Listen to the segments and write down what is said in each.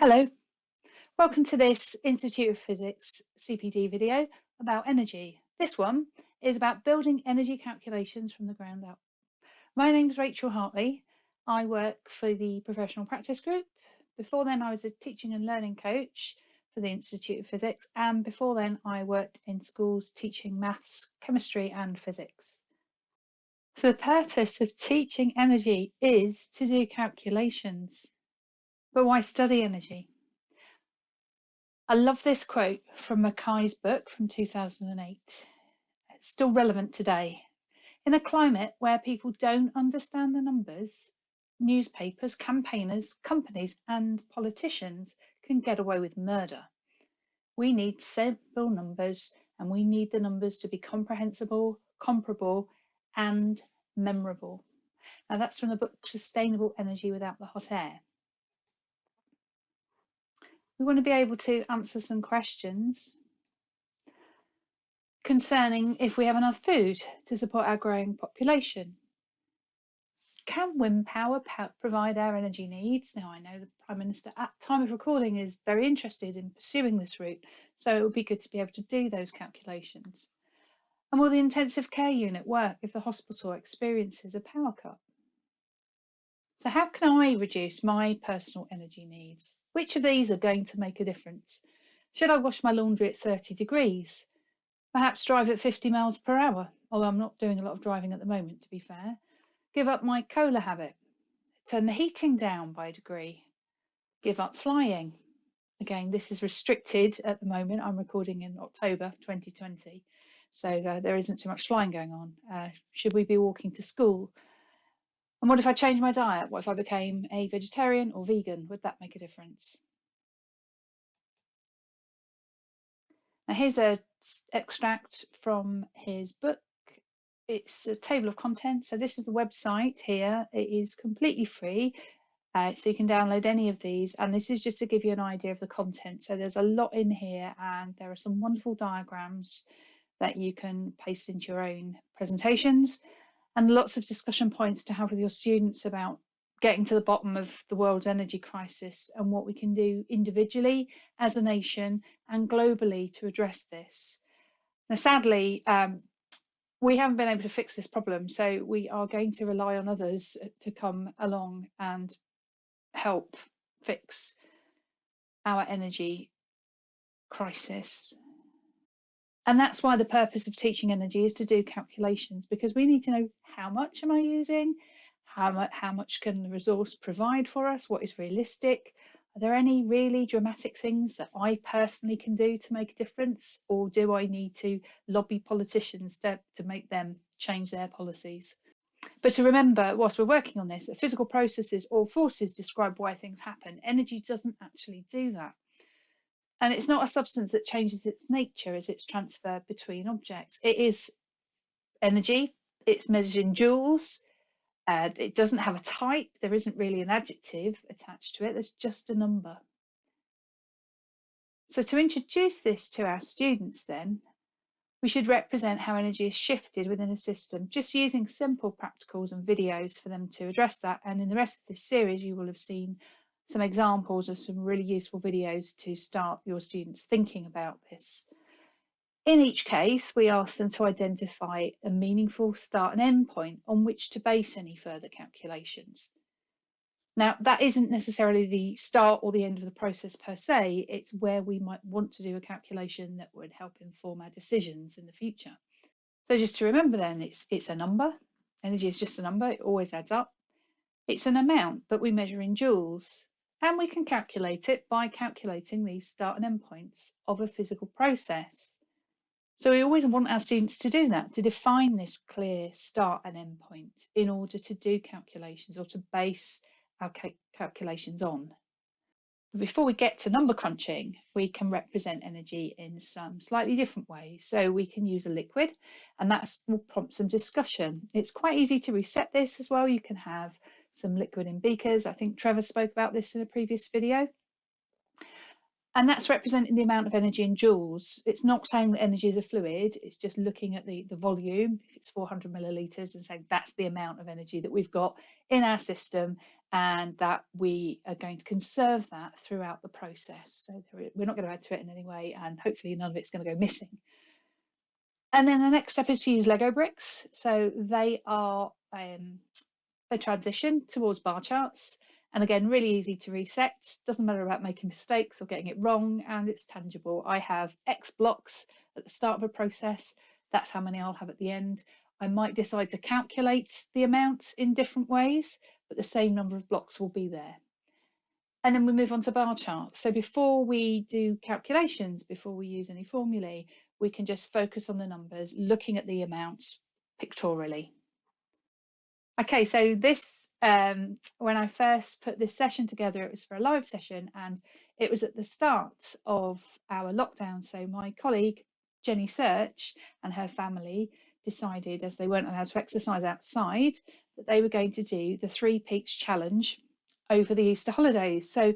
Hello, welcome to this Institute of Physics CPD video about energy. This one is about building energy calculations from the ground up. My name is Rachel Hartley. I work for the Professional Practice Group. Before then I was a teaching and learning coach for the Institute of Physics, and before then I worked in schools teaching maths, chemistry and physics. So the purpose of teaching energy is to do calculations. But why study energy? I love this quote from Mackay's book from 2008. It's still relevant today. In a climate where people don't understand the numbers, newspapers, campaigners, companies and politicians can get away with murder. We need simple numbers, and we need the numbers to be comprehensible, comparable and memorable. Now that's from the book Sustainable Energy Without the Hot Air. We want to be able to answer some questions concerning if we have enough food to support our growing population. Can wind power provide our energy needs? Now, I know the Prime Minister at time of recording is very interested in pursuing this route, so it would be good to be able to do those calculations. And will the intensive care unit work if the hospital experiences a power cut? So how can I reduce my personal energy needs? Which of these are going to make a difference? Should I wash my laundry at 30 degrees? Perhaps drive at 50 miles per hour, although I'm not doing a lot of driving at the moment, to be fair. Give up my cola habit. Turn the heating down by a degree. Give up flying. Again, this is restricted at the moment. I'm recording in October 2020, so there isn't too much flying going on. Should we be walking to school? And what if I change my diet? What if I became a vegetarian or vegan? Would that make a difference? Now here's an extract from his book. It's a table of contents. So this is the website here. It is completely free, so you can download any of these. And this is just to give you an idea of the content. So there's a lot in here, and there are some wonderful diagrams that you can paste into your own presentations, and lots of discussion points to help with your students about getting to the bottom of the world's energy crisis and what we can do individually as a nation and globally to address this. Now, sadly, we haven't been able to fix this problem, so we are going to rely on others to come along and help fix our energy crisis. And that's why the purpose of teaching energy is to do calculations, because we need to know how much am I using, how much can the resource provide for us, what is realistic, are there any really dramatic things that I personally can do to make a difference, or do I need to lobby politicians to make them change their policies? But to remember, whilst we're working on this, that physical processes or forces describe why things happen. Energy doesn't actually do that. And it's not a substance that changes its nature as it's transferred between objects. It is energy, it's measured in joules, it doesn't have a type, there isn't really an adjective attached to it, there's just a number. So to introduce this to our students then, we should represent how energy is shifted within a system, just using simple practicals and videos for them to address that. And in the rest of this series, you will have seen some examples of some really useful videos to start your students thinking about this. In each case, we ask them to identify a meaningful start and end point on which to base any further calculations. Now, that isn't necessarily the start or the end of the process per se, it's where we might want to do a calculation that would help inform our decisions in the future. So just to remember then, it's a number. Energy is just a number, it always adds up. It's an amount that we measure in joules, and we can calculate it by calculating these start and end points of a physical process. So we always want our students to do that, to define this clear start and end point in order to do calculations or to base our calculations on. But before we get to number crunching, we can represent energy in some slightly different ways. So we can use a liquid, and that will prompt some discussion. It's quite easy to reset this as well. You can have some liquid in beakers. I think Trevor spoke about this in a previous video. And that's representing the amount of energy in joules. It's not saying that energy is a fluid, it's just looking at the volume, if it's 400 millilitres, and saying that's the amount of energy that we've got in our system, and that we are going to conserve that throughout the process. So we're not going to add to it in any way, and hopefully none of it's going to go missing. And then the next step is to use Lego bricks. So they are a transition towards bar charts. And again, really easy to reset. Doesn't matter about making mistakes or getting it wrong, and it's tangible. I have X blocks at the start of a process. That's how many I'll have at the end. I might decide to calculate the amounts in different ways, but the same number of blocks will be there. And then we move on to bar charts. So before we do calculations, before we use any formulae, we can just focus on the numbers, looking at the amounts pictorially. Okay, so this, when I first put this session together, it was for a live session, and it was at the start of our lockdown. So my colleague, Jenny Search, and her family decided, as they weren't allowed to exercise outside, that they were going to do the 3 Peaks Challenge over the Easter holidays. So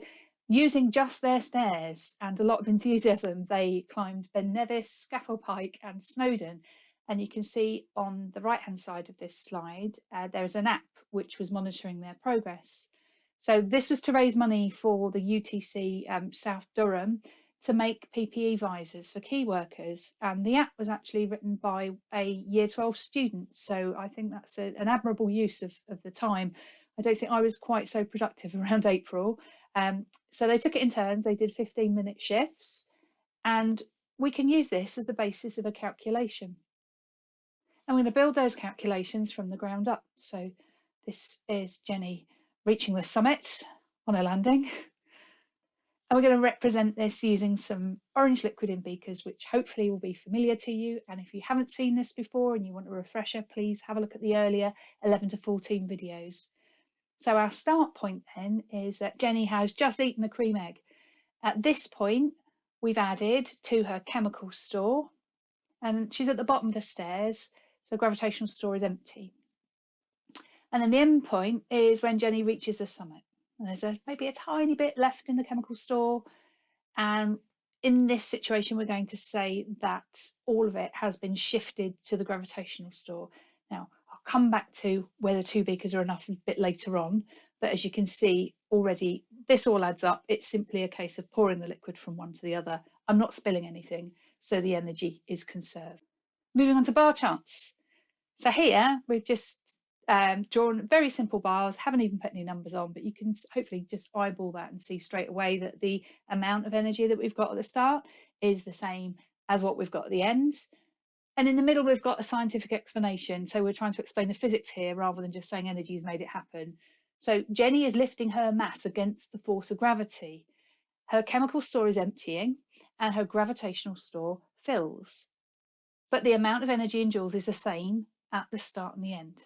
using just their stairs and a lot of enthusiasm, they climbed Ben Nevis, Scafell Pike and Snowdon. And you can see on the right hand side of this slide, there is an app which was monitoring their progress. So this was to raise money for the UTC South Durham to make PPE visors for key workers. And the app was actually written by a Year 12 student. So I think that's an admirable use of the time. I don't think I was quite so productive around April. So they took it in turns. They did 15-minute shifts. And we can use this as a basis of a calculation. I'm going to build those calculations from the ground up. So this is Jenny reaching the summit on a landing. And we're going to represent this using some orange liquid in beakers, which hopefully will be familiar to you. And if you haven't seen this before and you want a refresher, please have a look at the earlier 11 to 14 videos. So our start point then is that Jenny has just eaten a cream egg. At this point, we've added to her chemical store, and she's at the bottom of the stairs. So gravitational store is empty. And then the end point is when Jenny reaches the summit. And there's maybe a tiny bit left in the chemical store. And in this situation, we're going to say that all of it has been shifted to the gravitational store. Now, I'll come back to whether 2 beakers are enough a bit later on. But as you can see already, this all adds up. It's simply a case of pouring the liquid from one to the other. I'm not spilling anything, so the energy is conserved. Moving on to bar charts. So here we've just drawn very simple bars, haven't even put any numbers on, but you can hopefully just eyeball that and see straight away that the amount of energy that we've got at the start is the same as what we've got at the ends. And in the middle, we've got a scientific explanation. So we're trying to explain the physics here rather than just saying energy's made it happen. So Jenny is lifting her mass against the force of gravity. Her chemical store is emptying and her gravitational store fills. But the amount of energy in joules is the same at the start and the end.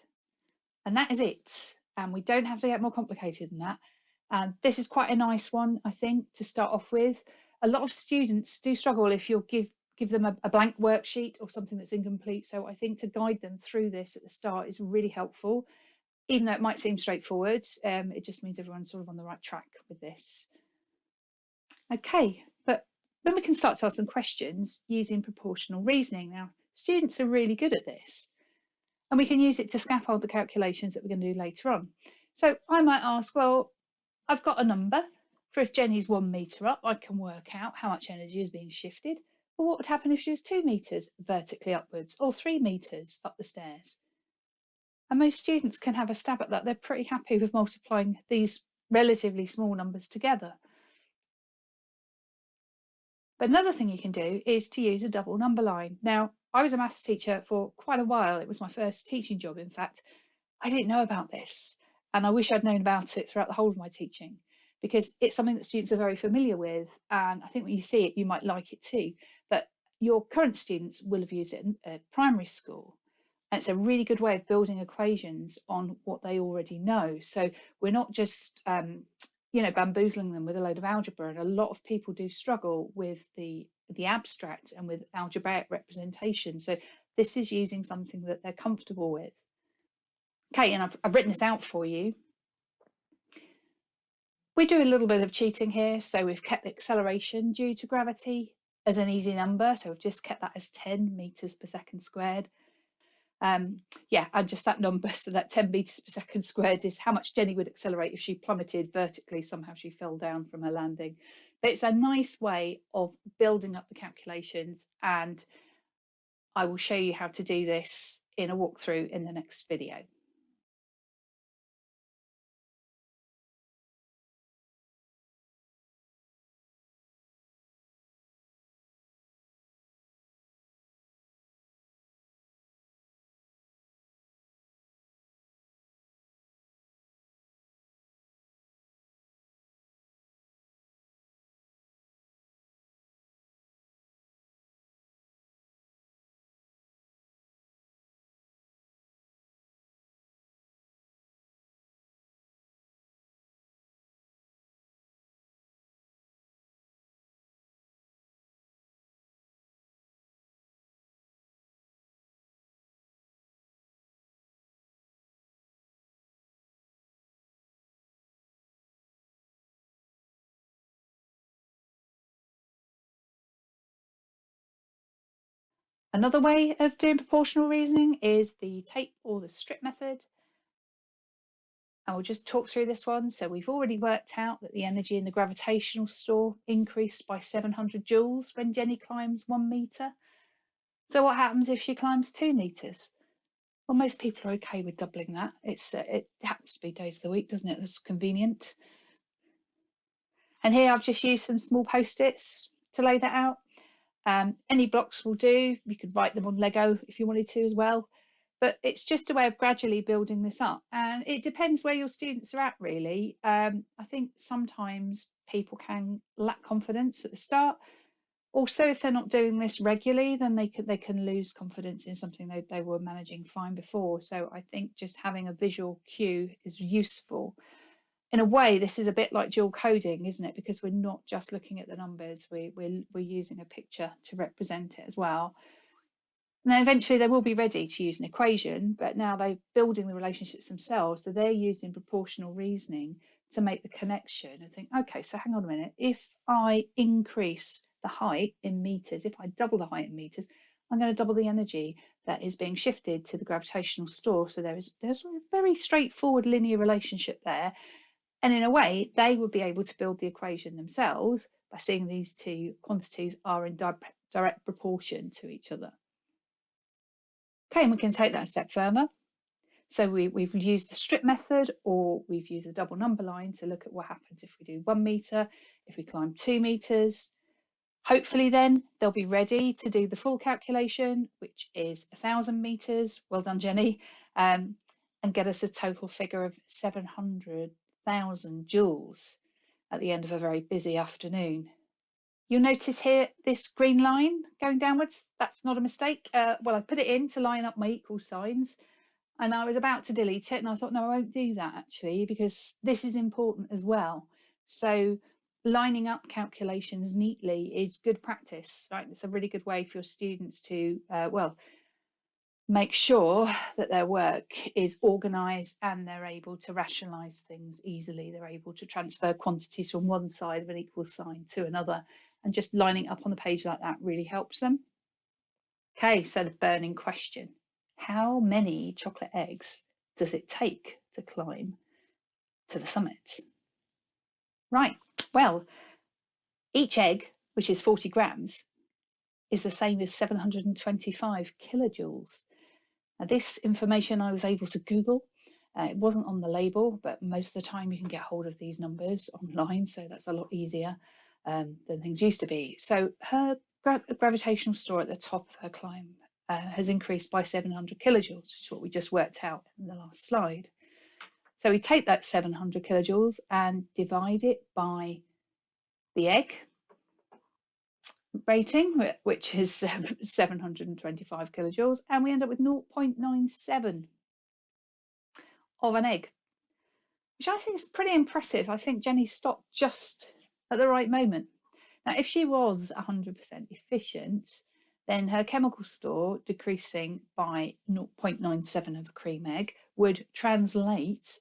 And that is it. And we don't have to get more complicated than that. And this is quite a nice one, I think, to start off with. A lot of students do struggle if you'll give them a blank worksheet or something that's incomplete. So I think to guide them through this at the start is really helpful. Even though it might seem straightforward, it just means everyone's sort of on the right track with this. Okay, but then we can start to ask some questions using proportional reasoning. Now, students are really good at this, and we can use it to scaffold the calculations that we're going to do later on. So I might ask, well, I've got a number for if Jenny's 1 metre up, I can work out how much energy is being shifted. But what would happen if she was 2 metres vertically upwards or 3 metres up the stairs? And most students can have a stab at that. They're pretty happy with multiplying these relatively small numbers together. But another thing you can do is to use a double number line. Now, I was a maths teacher for quite a while. It was my first teaching job, in fact. I didn't know about this, and I wish I'd known about it throughout the whole of my teaching, because it's something that students are very familiar with, and I think when you see it, you might like it too. But your current students will have used it in primary school, and it's a really good way of building equations on what they already know. So we're not just bamboozling them with a load of algebra, and a lot of people do struggle with the abstract and with algebraic representation. So this is using something that they're comfortable with. Okay, and I've written this out for you. We do a little bit of cheating here, so we've kept the acceleration due to gravity as an easy number, so we've just kept that as 10 meters per second squared. Yeah, and just that number, so that 10 meters per second squared is how much Jenny would accelerate if she plummeted vertically, somehow she fell down from her landing. But it's a nice way of building up the calculations, and I will show you how to do this in a walkthrough in the next video. Another way of doing proportional reasoning is the tape or the strip method. And we'll just talk through this one. So we've already worked out that the energy in the gravitational store increased by 700 joules when Jenny climbs 1 meter. So what happens if she climbs 2 meters? Well, most people are okay with doubling that. It happens to be days of the week, doesn't it? It's convenient. And here I've just used some small post-its to lay that out. Any blocks will do. You could write them on Lego if you wanted to as well. But it's just a way of gradually building this up. And it depends where your students are at, really. I think sometimes people can lack confidence at the start. Also, if they're not doing this regularly, then they can lose confidence in something they were managing fine before. So I think just having a visual cue is useful. In a way, this is a bit like dual coding, isn't it? Because we're not just looking at the numbers, we're using a picture to represent it as well. And then eventually they will be ready to use an equation, but now they're building the relationships themselves. So they're using proportional reasoning to make the connection and think, okay, so hang on a minute. If I increase the height in meters, if I double the height in meters, I'm going to double the energy that is being shifted to the gravitational store. So there's a very straightforward linear relationship there. And in a way, they would be able to build the equation themselves by seeing these two quantities are in direct proportion to each other. Okay, and we can take that a step further. So we've used the strip method, or we've used the double number line to look at what happens if we do 1 meter, if we climb 2 meters. Hopefully then they'll be ready to do the full calculation, which is 1,000 meters. Well done, Jenny. And get us a total figure of 700,000 joules at the end of a very busy afternoon. You'll notice here this green line going downwards. That's not a mistake. Well, I put it in to line up my equal signs, and I was about to delete it, and I thought, no, I won't do that actually, because this is important as well. So lining up calculations neatly is good practice, right? It's a really good way for your students to, well, make sure that their work is organised and they're able to rationalise things easily. They're able to transfer quantities from one side of an equal sign to another, and just lining up on the page like that really helps them. Okay, so the burning question. How many chocolate eggs does it take to climb to the summit? Right, well, each egg, which is 40 grams, is the same as 725 kilojoules. Now, this information I was able to Google. It wasn't on the label, but most of the time you can get hold of these numbers online, so that's a lot easier than things used to be. So her gravitational store at the top of her climb has increased by 700 kilojoules, which is what we just worked out in the last slide. So we take that 700 kilojoules and divide it by the egg rating, which is 725 kilojoules, and we end up with 0.97 of an egg, which I think is pretty impressive. I think Jenny stopped just at the right moment. Now, if she was 100% efficient, then her chemical store decreasing by 0.97 of a cream egg would translate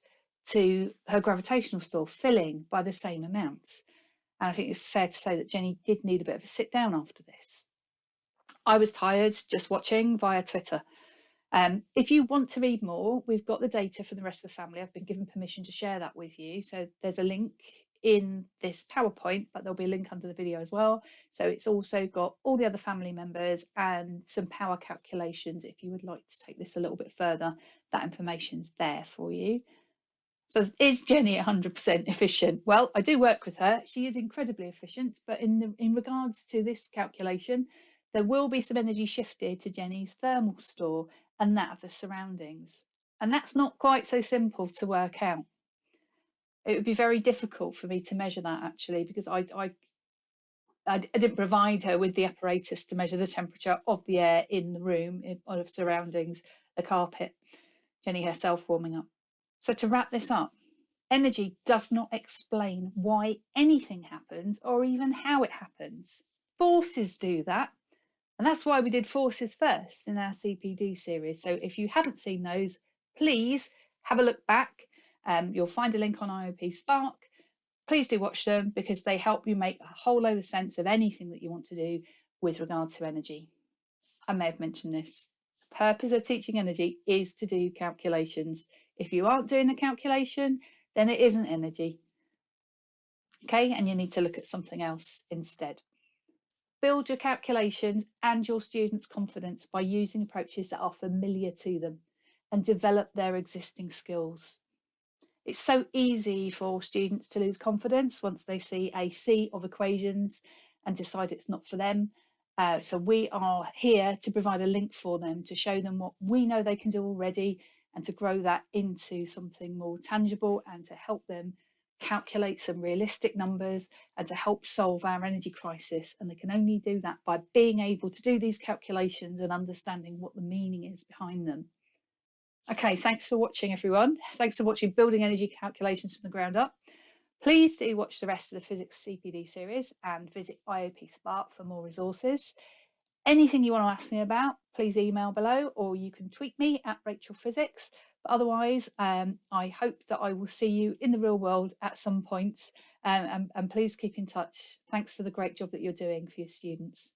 to her gravitational store filling by the same amount. And I think it's fair to say that Jenny did need a bit of a sit down after this. I was tired just watching via Twitter. If you want to read more, we've got the data for the rest of the family. I've been given permission to share that with you. So there's a link in this PowerPoint, but there'll be a link under the video as well. So it's also got all the other family members and some power calculations. If you would like to take this a little bit further, that information's there for you. So is Jenny 100% efficient? Well, I do work with her. She is incredibly efficient, but in regards to this calculation, there will be some energy shifted to Jenny's thermal store and that of the surroundings. And that's not quite so simple to work out. It would be very difficult for me to measure that actually, because I didn't provide her with the apparatus to measure the temperature of the air in the room, of surroundings, the carpet, Jenny herself warming up. So to wrap this up, energy does not explain why anything happens or even how it happens. Forces do that. And that's why we did forces first in our CPD series. So if you haven't seen those, please have a look back. You'll find a link on IOP Spark. Please do watch them because they help you make a whole load of sense of anything that you want to do with regard to energy. I may have mentioned this. The purpose of teaching energy is to do calculations. If you aren't doing the calculation, then it isn't energy. Okay, and you need to look at something else instead. Build your calculations and your students' confidence by using approaches that are familiar to them and develop their existing skills. It's so easy for students to lose confidence once they see a sea of equations and decide it's not for them. So we are here to provide a link for them to show them what we know they can do already and to grow that into something more tangible and to help them calculate some realistic numbers and to help solve our energy crisis. And they can only do that by being able to do these calculations and understanding what the meaning is behind them. Okay, thanks for watching, everyone. Thanks for watching Building Energy Calculations from the Ground Up. Please do watch the rest of the Physics CPD series and visit IOP Spark for more resources. Anything you want to ask me about, please email below or you can tweet me at Rachel Physics. But otherwise, I hope that I will see you in the real world at some point and please keep in touch. Thanks for the great job that you're doing for your students.